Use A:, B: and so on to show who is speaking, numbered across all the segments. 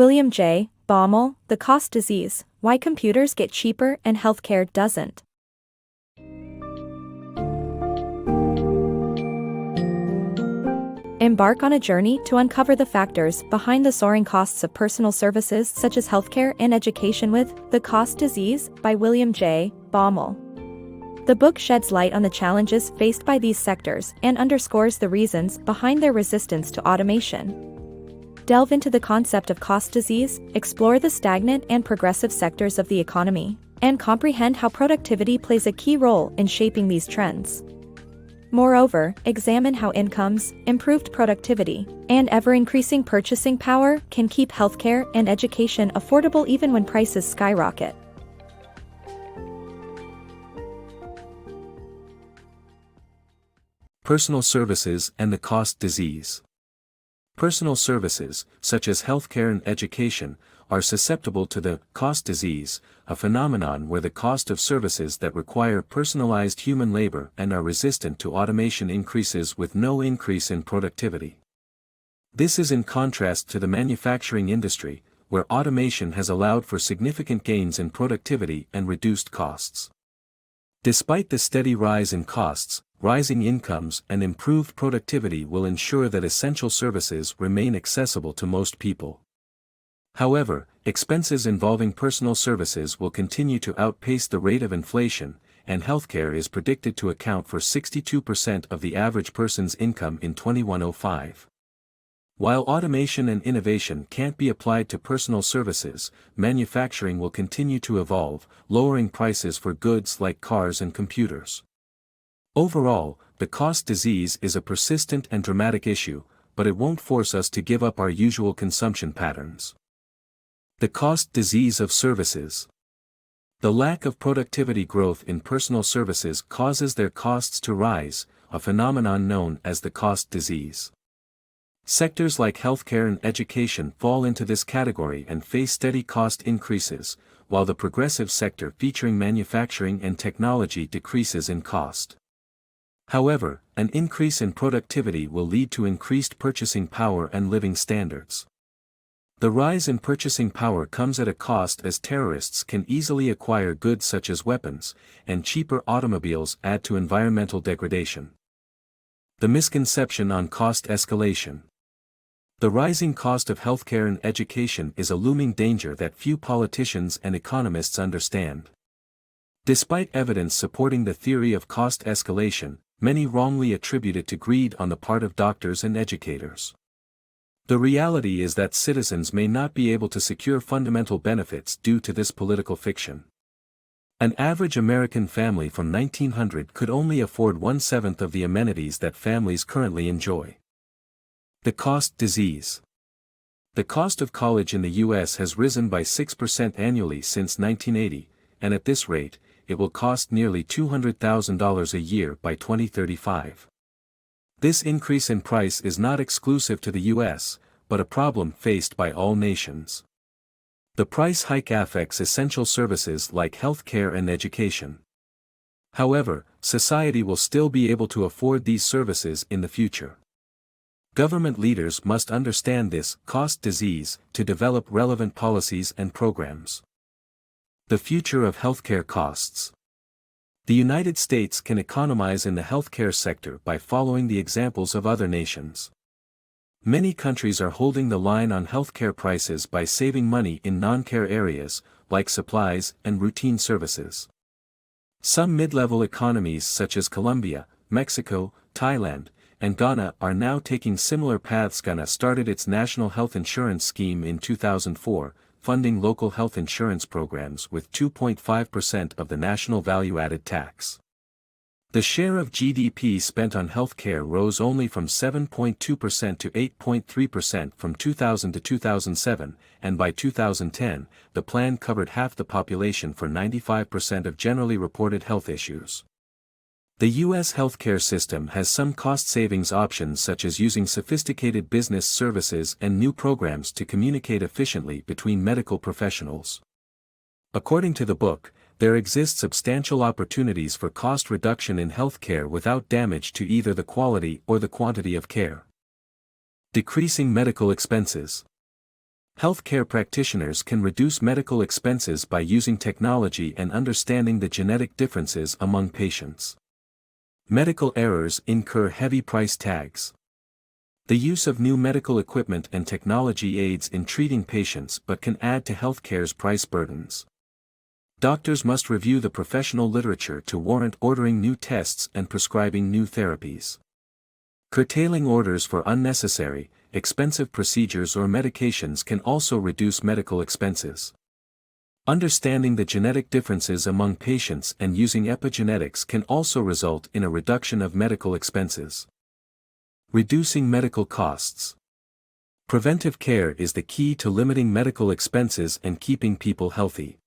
A: WilliamJBaumol, The Cost Disease, Why Computers Get Cheaper and Healthcare Doesn't. Embark on a journey to uncover the factors behind the soaring costs of personal services such as healthcare and education with The Cost Disease by WilliamJBaumol. The book sheds light on the challenges faced by these sectors and underscores the reasons behind their resistance to automation. Delve into the concept of cost disease, explore the stagnant and progressive sectors of the economy, and comprehend how productivity plays a key role in shaping these trends. Moreover, examine how incomes, improved productivity, and ever-increasing purchasing power can keep healthcare and education affordable even when prices skyrocket.
B: Personal services and the cost disease. Personal services, such as healthcare and education, are susceptible to the cost disease, a phenomenon where the cost of services that require personalized human labor and are resistant to automation increases with no increase in productivity. This is in contrast to the manufacturing industry, where automation has allowed for significant gains in productivity and reduced costs. Despite the steady rise in costs, rising incomes and improved productivity will ensure that essential services remain accessible to most people. However, expenses involving personal services will continue to outpace the rate of inflation, and healthcare is predicted to account for 62% of the average person's income in 2105. While automation and innovation can't be applied to personal services, manufacturing will continue to evolve, lowering prices for goods like cars and computers. Overall, the cost disease is a persistent and dramatic issue, but it won't force us to give up our usual consumption patterns. The cost disease of services. The lack of productivity growth in personal services causes their costs to rise, a phenomenon known as the cost disease. Sectors like healthcare and education fall into this category and face steady cost increases, while the progressive sector featuring manufacturing and technology decreases in cost. However, an increase in productivity will lead to increased purchasing power and living standards. The rise in purchasing power comes at a cost as terrorists can easily acquire goods such as weapons, and cheaper automobiles add to environmental degradation. The misconception on cost escalation. The rising cost of healthcare and education is a looming danger that few politicians and economists understand. Despite evidence supporting the theory of cost escalation, many wrongly attribute it to greed on the part of doctors and educators. The reality is that citizens may not be able to secure fundamental benefits due to this political fiction. An average American family from 1900 could only afford 1/7 of the amenities that families currently enjoy. The cost disease. The cost of college in the U.S. has risen by 6% annually since 1980, and at this rate, it will cost nearly $200,000 a year by 2035. This increase in price is not exclusive to the U.S., but a problem faced by all nations. The price hike affects essential services like healthcare and education. However, society will still be able to afford these services in the future. Government leaders must understand this cost disease to develop relevant policies and programs. The future of healthcare costs. The United States can economize in the healthcare sector by following the examples of other nations. Many countries are holding the line on healthcare prices by saving money in non-care areas, like supplies and routine services. Some mid-level economies such as Colombia, Mexico, Thailand, and Ghana are now taking similar paths. Ghana started its national health insurance scheme in 2004, funding local health insurance programs with 2.5% of the national value-added tax. The share of GDP spent on healthcare rose only from 7.2% to 8.3% from 2000 to 2007, and by 2010, the plan covered half the population for 95% of generally reported health issues. The U.S. healthcare system has some cost savings options such as using sophisticated business services and new programs to communicate efficiently between medical professionals. According to the book, there exist substantial opportunities for cost reduction in healthcare without damage to either the quality or the quantity of care. Decreasing medical expenses. Healthcare practitioners can reduce medical expenses by using technology and understanding the genetic differences among patients. Medical errors incur heavy price tags. The use of new medical equipment and technology aids in treating patients but can add to healthcare's price burdens. Doctors must review the professional literature to warrant ordering new tests and prescribing new therapies. Curtailing orders for unnecessary, expensive procedures or medications can also reduce medical expenses. Understanding the genetic differences among patients and using epigenetics can also result in a reduction of medical expenses. Reducing medical costs. Preventive care is the key to limiting medical expenses and keeping people healthy.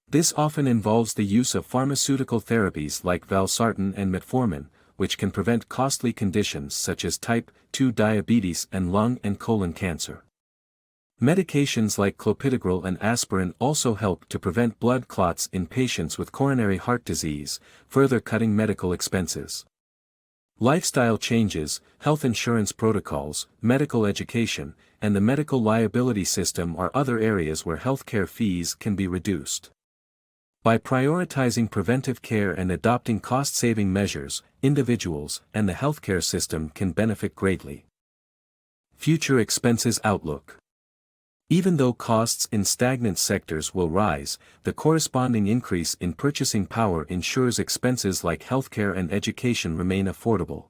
B: This often involves the use of pharmaceutical therapies like valsartan and metformin, which can prevent costly conditions such as type 2 diabetes and lung and colon cancer. Medications like clopidogrel and aspirin also help to prevent blood clots in patients with coronary heart disease, further cutting medical expenses. Lifestyle changes, health insurance protocols, medical education, and the medical liability system are other areas where healthcare fees can be reduced. By prioritizing preventive care and adopting cost-saving measures, individuals and the healthcare system can benefit greatly. Future expenses outlook. Even though costs in stagnant sectors will rise, the corresponding increase in purchasing power ensures expenses like healthcare and education remain affordable.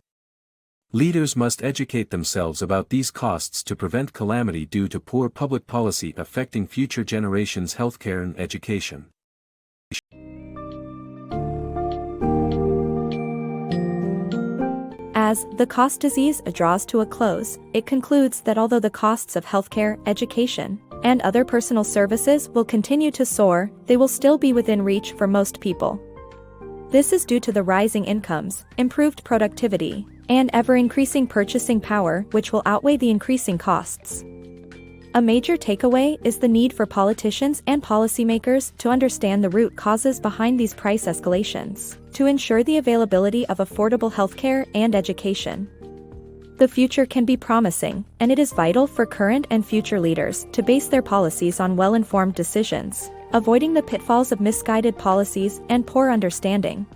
B: Leaders must educate themselves about these costs to prevent calamity due to poor public policy affecting future generations' healthcare and education.
A: As The Cost Disease draws to a close, it concludes that although the costs of healthcare, education, and other personal services will continue to soar, they will still be within reach for most people. This is due to the rising incomes, improved productivity, and ever-increasing purchasing power, which will outweigh the increasing costs. A major takeaway is the need for politicians and policymakers to understand the root causes behind these price escalations, to ensure the availability of affordable healthcare and education. The future can be promising, and it is vital for current and future leaders to base their policies on well-informed decisions, avoiding the pitfalls of misguided policies and poor understanding.